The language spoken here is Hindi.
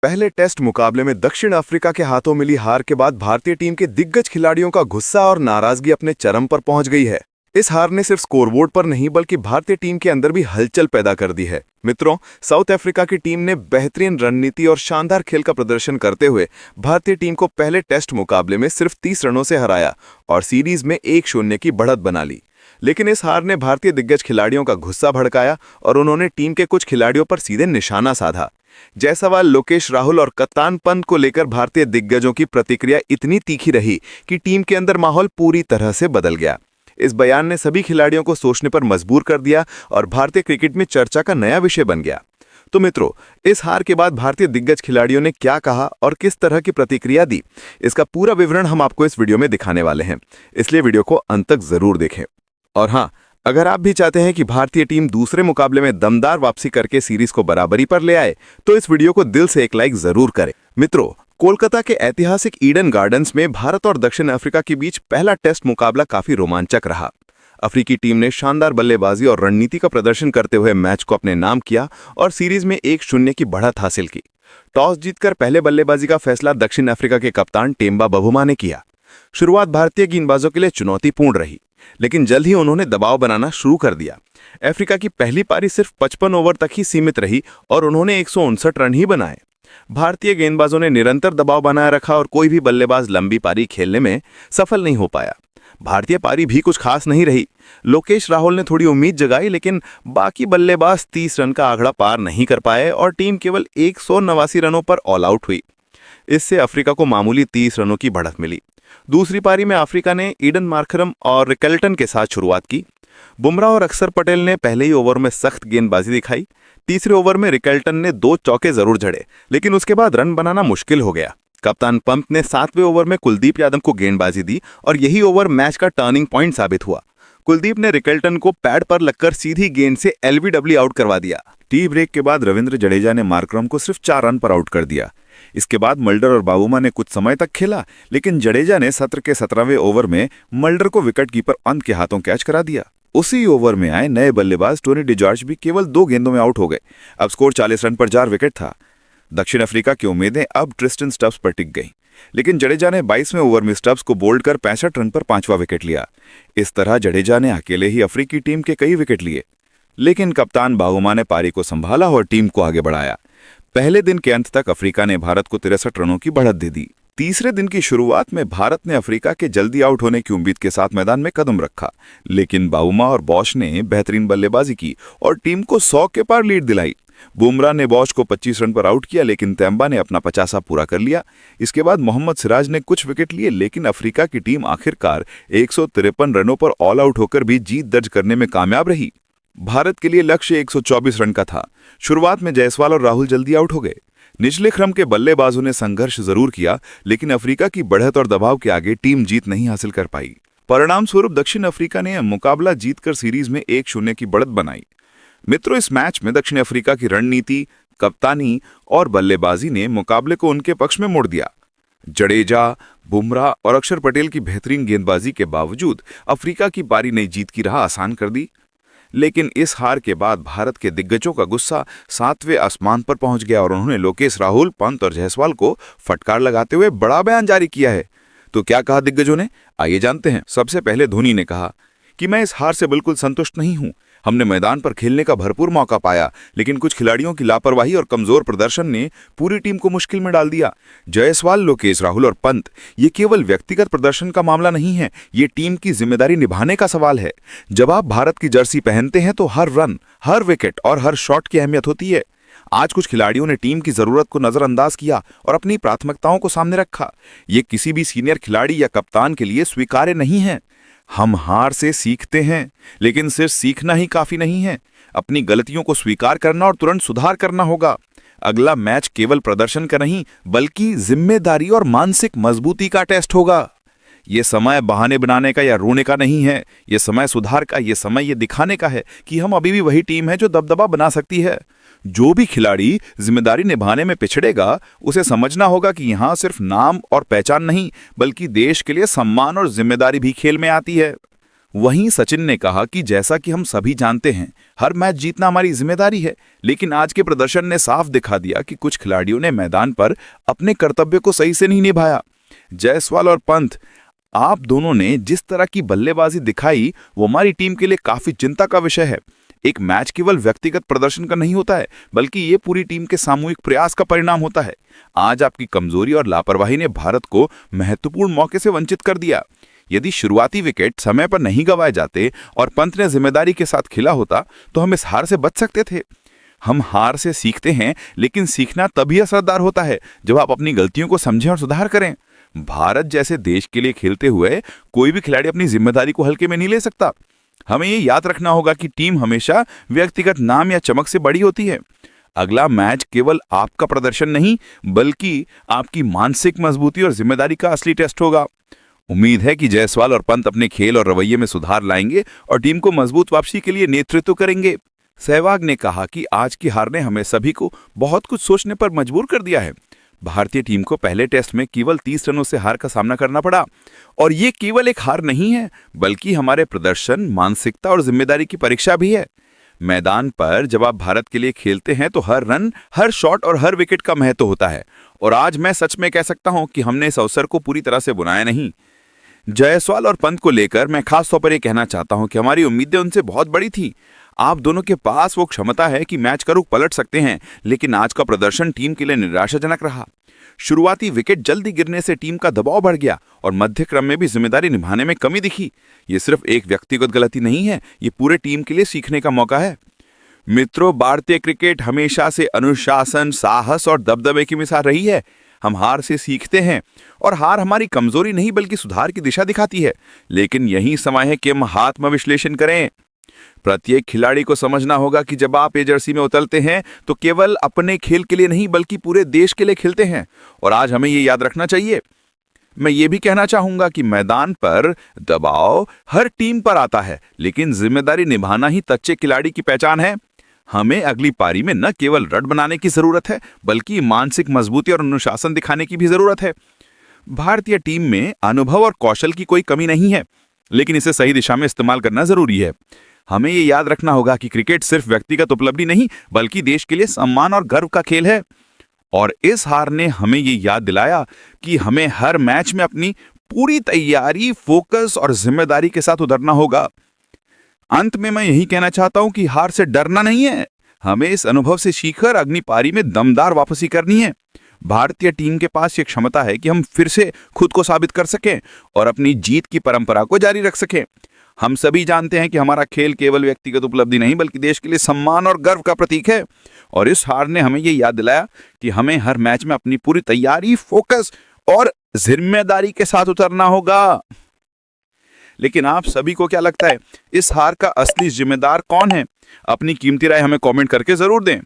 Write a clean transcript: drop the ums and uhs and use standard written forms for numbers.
पहले टेस्ट मुकाबले में दक्षिण अफ्रीका के हाथों मिली हार के बाद भारतीय टीम के दिग्गज खिलाड़ियों का गुस्सा और नाराजगी अपने चरम पर पहुंच गई है। इस हार ने सिर्फ स्कोरबोर्ड पर नहीं बल्कि भारतीय टीम के अंदर भी हलचल पैदा कर दी है। मित्रों, साउथ अफ्रीका की टीम ने बेहतरीन रणनीति और शानदार खेल का प्रदर्शन करते हुए भारतीय टीम को पहले टेस्ट मुकाबले में सिर्फ 30 रनों से हराया और सीरीज में 1-0 की बढ़त बना ली। लेकिन इस हार ने भारतीय दिग्गज खिलाड़ियों का गुस्सा भड़काया और उन्होंने टीम के कुछ खिलाड़ियों पर सीधे निशाना साधा। जायसवाल, लोकेश राहुल और कप्तान पंत को लेकर भारतीय दिग्गजों की प्रतिक्रिया इतनी तीखी रही कि टीम के अंदर माहौल पूरी तरह से बदल गया। इस बयान ने सभी खिलाड़ियों को सोचने पर मजबूर कर दिया और भारतीय क्रिकेट में चर्चा का नया विषय बन गया। तो मित्रों, इस हार के बाद भारतीय दिग्गज खिलाड़ियों ने क्या कहा और किस तरह की प्रतिक्रिया दी, इसका पूरा विवरण हम आपको इस वीडियो में दिखाने वाले हैं, इसलिए वीडियो को अंत तक जरूर देखें। और हाँ, अगर आप भी चाहते हैं कि भारतीय टीम दूसरे मुकाबले में दमदार वापसी करके सीरीज को बराबरी पर ले आए, तो इस वीडियो को दिल से एक लाइक जरूर करें। मित्रों, कोलकाता के ऐतिहासिक ईडन गार्डन्स में भारत और दक्षिण अफ्रीका के बीच पहला टेस्ट मुकाबला काफी रोमांचक रहा। अफ्रीकी टीम ने शानदार बल्लेबाजी और रणनीति का प्रदर्शन करते हुए मैच को अपने नाम किया और सीरीज में 1-0 की बढ़त हासिल की। टॉस जीतकर पहले बल्लेबाजी का फैसला दक्षिण अफ्रीका के कप्तान टेम्बा बवुमा ने किया। शुरुआत भारतीय गेंदबाजों के लिए चुनौतीपूर्ण रही, लेकिन जल्द ही उन्होंने दबाव बनाना शुरू कर दिया। अफ्रीका की पहली पारी सिर्फ 55 ओवर तक ही सीमित रही और उन्होंने 159 रन ही बनाए। भारतीय गेंदबाजों ने निरंतर दबाव बनाए रखा और कोई भी बल्लेबाज लंबी पारी खेलने में सफल नहीं हो पाया। भारतीय पारी भी कुछ खास नहीं रही। लोकेश राहुल ने थोड़ी उम्मीद जगाई, लेकिन बाकी बल्लेबाज 30 रन का आंकड़ा पार नहीं कर पाए और टीम केवल 189 रनों पर ऑल आउट हुई। इससे अफ्रीका को मामूली 30 रनों की बढ़त मिली। दूसरी पारी में अफ्रीका ने ईडन मार्करम और रिकल्टन के साथ शुरुआत की। बुमराह और अक्षर पटेल ने पहले ही ओवर में सख्त गेंदबाजी दिखाई। तीसरे ओवर में रिकल्टन ने 2 चौके जरूर जड़े, लेकिन उसके बाद रन बनाना मुश्किल हो गया। कप्तान पंत ने 7वें ओवर में कुलदीप यादव को गेंदबाजी दी और यही ओवर मैच का टर्निंग पॉइंट साबित हुआ। कुलदीप ने रिकल्टन को पैड पर लगकर सीधी गेंद से एलबीडब्ल्यू आउट करवा दिया। टी ब्रेक के बाद रविंद्र जडेजा ने मार्करम को सिर्फ 4 रन पर आउट कर दिया। इसके बाद मल्डर और बावुमा ने कुछ समय तक खेला, लेकिन जडेजा ने सत्र के 17वें ओवर में मल्डर को विकेटकीपर पंत के हाथों कैच करा दिया। उसी ओवर में आए नए बल्लेबाज टोनी डिजॉर्ज भी केवल 2 गेंदों में आउट हो गए। अब स्कोर 40 रन पर 4 विकेट था। दक्षिण अफ्रीका की उम्मीदें अब ट्रिस्टन स्टब्स पर टिक गईं, लेकिन जडेजा ने 22वें ओवर में स्टब्स को बोल्ड कर 65 रन पर 5वां विकेट लिया। इस तरह जडेजा ने अकेले ही अफ्रीकी टीम के कई विकेट लिए, लेकिन कप्तान बावुमा ने पारी को संभाला और टीम को आगे बढ़ाया। पहले दिन के अंत तक अफ्रीका ने भारत को 63 रनों की बढ़त दे दी। तीसरे दिन की शुरुआत में भारत ने अफ्रीका के जल्दी आउट होने की उम्मीद के साथ मैदान में कदम रखा, लेकिन बावुमा और बॉश ने बेहतरीन बल्लेबाजी की और टीम को 100 के पार लीड दिलाई। बुमराह ने बॉश को 25 रन पर आउट किया, लेकिन तेम्बा ने अपना 50 पूरा कर लिया। इसके बाद मोहम्मद सिराज ने कुछ विकेट लिए, लेकिन अफ्रीका की टीम आखिरकार 153 रनों पर ऑल आउट होकर भी जीत दर्ज करने में कामयाब रही। भारत के लिए लक्ष्य 124 रन का था। शुरुआत में जायसवाल और राहुल जल्दी आउट हो गए। निचले क्रम के बल्लेबाजों ने संघर्ष जरूर किया, लेकिन अफ्रीका की बढ़त और दबाव के आगे टीम जीत नहीं हासिल कर पाई। परिणाम स्वरूप दक्षिण अफ्रीका ने मुकाबला जीतकर सीरीज में 1-0 की बढ़त बनाई। मित्रों, इस मैच में दक्षिण अफ्रीका की रणनीति, कप्तानी और बल्लेबाजी ने मुकाबले को उनके पक्ष में मोड़ दिया। जडेजा, बुमराह और अक्षर पटेल की बेहतरीन गेंदबाजी के बावजूद अफ्रीका की पारी ने जीत की राह आसान कर दी। लेकिन इस हार के बाद भारत के दिग्गजों का गुस्सा 7वें आसमान पर पहुंच गया और उन्होंने लोकेश राहुल, पंत और जायसवाल को फटकार लगाते हुए बड़ा बयान जारी किया है। तो क्या कहा दिग्गजों ने, आइए जानते हैं। सबसे पहले धोनी ने कहा कि मैं इस हार से बिल्कुल संतुष्ट नहीं हूं। हमने मैदान पर खेलने का भरपूर मौका पाया, लेकिन कुछ खिलाड़ियों की लापरवाही और कमजोर प्रदर्शन ने पूरी टीम को मुश्किल में डाल दिया। जायसवाल, लोकेश राहुल और पंत, ये केवल व्यक्तिगत प्रदर्शन का मामला नहीं है, ये टीम की जिम्मेदारी निभाने का सवाल है। जब आप भारत की जर्सी पहनते हैं तो हर रन, हर विकेट और हर शॉट की अहमियत होती है। आज कुछ खिलाड़ियों ने टीम की जरूरत को नजरअंदाज किया और अपनी प्राथमिकताओं को सामने रखा। ये किसी भी सीनियर खिलाड़ी या कप्तान के लिए स्वीकार्य नहीं है। हम हार से सीखते हैं, लेकिन सिर्फ सीखना ही काफी नहीं है। अपनी गलतियों को स्वीकार करना और तुरंत सुधार करना होगा। अगला मैच केवल प्रदर्शन का नहीं, बल्कि जिम्मेदारी और मानसिक मजबूती का टेस्ट होगा। ये समय बहाने बनाने का या रोने का नहीं है। ये समय सुधार का, ये समय ये दिखाने का है कि हम अभी भी वही टीम है जो दबदबा बना सकती है। जो भी खिलाड़ी जिम्मेदारी निभाने में पिछड़ेगा, उसे समझना होगा कि यहां सिर्फ नाम और पहचान नहीं, बल्कि देश के लिए सम्मान और जिम्मेदारी भी खेल में आती है। वहीं सचिन ने कहा कि जैसा कि हम सभी जानते हैं, हर मैच जीतना हमारी जिम्मेदारी है, लेकिन आज के प्रदर्शन ने साफ दिखा दिया कि कुछ खिलाड़ियों ने मैदान पर अपने कर्तव्य को सही से नहीं निभाया। जायसवाल और पंत, आप दोनों ने जिस तरह की बल्लेबाजी दिखाई वो हमारी टीम के लिए काफी चिंता का विषय है। एक मैच केवल व्यक्तिगत प्रदर्शन का नहीं होता है, बल्कि ये पूरी टीम के सामूहिक प्रयास का परिणाम होता है। आज आपकी कमजोरी और लापरवाही ने भारत को महत्वपूर्ण मौके से वंचित कर दिया। यदि शुरुआती विकेट समय पर नहीं गंवाए जाते और पंत ने जिम्मेदारी के साथ खेला होता तो हम इस हार से बच सकते थे। हम हार से सीखते हैं, लेकिन सीखना तभी असरदार होता है जब आप अपनी गलतियों को समझें और सुधार करें। भारत जैसे देश के लिए खेलते हुए कोई भी खिलाड़ी अपनी जिम्मेदारी को हल्के में नहीं ले सकता। हमें ये याद रखना होगा कि टीम हमेशा व्यक्तिगत नाम या चमक से बड़ी होती है। अगला मैच केवल आपका प्रदर्शन नहीं, बल्कि आपकी मानसिक मजबूती और जिम्मेदारी का असली टेस्ट होगा। उम्मीद है कि जायसवाल और पंत अपने खेल और रवैये में सुधार लाएंगे और टीम को मजबूत वापसी के लिए नेतृत्व करेंगे। सहवाग ने कहा कि आज की हार ने हमें सभी को बहुत कुछ सोचने पर मजबूर कर दिया है। भारतीय टीम को पहले टेस्ट में केवल 30 रनों से हार का सामना करना पड़ा, और ये केवल एक हार नहीं है, बल्कि हमारे प्रदर्शन, मानसिकता और जिम्मेदारी की परीक्षा भी है। मैदान पर जब आप भारत के लिए खेलते हैं तो हर रन, हर शॉट और हर विकेट का महत्व होता है, और आज मैं सच में कह सकता हूं कि हमने इस अवसर को पूरी तरह से बुनाया नहीं। जायसवाल और पंत को लेकर मैं खास तौर पर यह कहना चाहता हूं कि हमारी उम्मीदें उनसे बहुत बड़ी थी। आप दोनों के पास वो क्षमता है कि मैच का रुख पलट सकते हैं, लेकिन आज का प्रदर्शन टीम के लिए निराशाजनक रहा। शुरुआती विकेट जल्दी गिरने से टीम का दबाव बढ़ गया और मध्य क्रम में भी जिम्मेदारी निभाने में कमी दिखी। ये सिर्फ एक व्यक्तिगत गलती नहीं है, ये पूरे टीम के लिए सीखने का मौका है। मित्रों, भारतीय क्रिकेट हमेशा से अनुशासन, साहस और दबदबे की मिसाल रही है। हम हार से सीखते हैं, और हार हमारी कमजोरी नहीं बल्कि सुधार की दिशा दिखाती है। लेकिन यही समय है कि हम आत्मविश्लेषण करें। प्रत्येक खिलाड़ी को समझना होगा कि जब आप ये जर्सी में उतरते हैं तो केवल अपने खेल के लिए नहीं बल्कि पूरे देश के लिए खेलते हैं, और आज हमें ये याद रखना चाहिए। मैं ये भी कहना चाहूंगा कि मैदान पर दबाव हर टीम पर आता है, लेकिन जिम्मेदारी निभाना ही सच्चे खिलाड़ी की पहचान है। हमें अगली पारी में न केवल रन बनाने की जरूरत है, बल्कि मानसिक मजबूती और अनुशासन दिखाने की भी जरूरत है। भारतीय टीम में अनुभव और कौशल की कोई कमी नहीं है, लेकिन इसे सही दिशा में इस्तेमाल करना जरूरी है। हमें ये याद रखना होगा कि क्रिकेट सिर्फ व्यक्तिगत उपलब्धि नहीं, बल्कि देश के लिए सम्मान और गर्व का खेल है। और इस हार ने हमें ये याद दिलाया कि हमें हर मैच में अपनी पूरी तैयारी, फोकस और जिम्मेदारी के साथ उतरना होगा। अंत में मैं यही कहना चाहता हूं कि हार से डरना नहीं है, हमें इस अनुभव से सीखकर अगली पारी में दमदार वापसी करनी है। भारतीय टीम के पास ये क्षमता है कि हम फिर से खुद को साबित कर सकें और अपनी जीत की परंपरा को जारी रख सकें। हम सभी जानते हैं कि हमारा खेल केवल व्यक्तिगत उपलब्धि नहीं बल्कि देश के लिए सम्मान और गर्व का प्रतीक है, और इस हार ने हमें ये याद दिलाया कि हमें हर मैच में अपनी पूरी तैयारी, फोकस और जिम्मेदारी के साथ उतरना होगा। लेकिन आप सभी को क्या लगता है, इस हार का असली जिम्मेदार कौन है? अपनी कीमती राय हमें कमेंट करके जरूर दें।